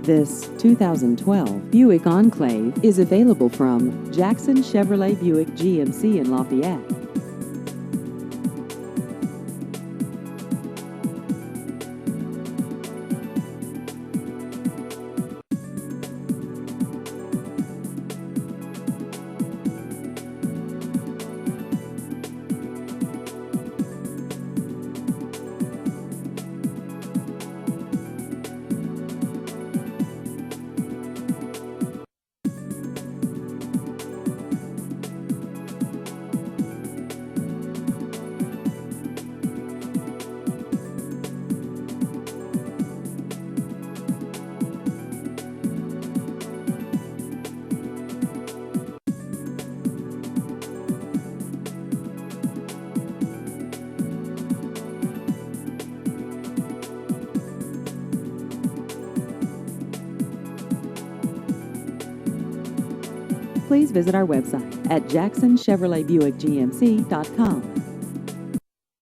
This 2012 Buick Enclave is available from Jackson Chevrolet Buick GMC in Lafayette. Please visit our website at jacksonchevroletbuickgmc.com.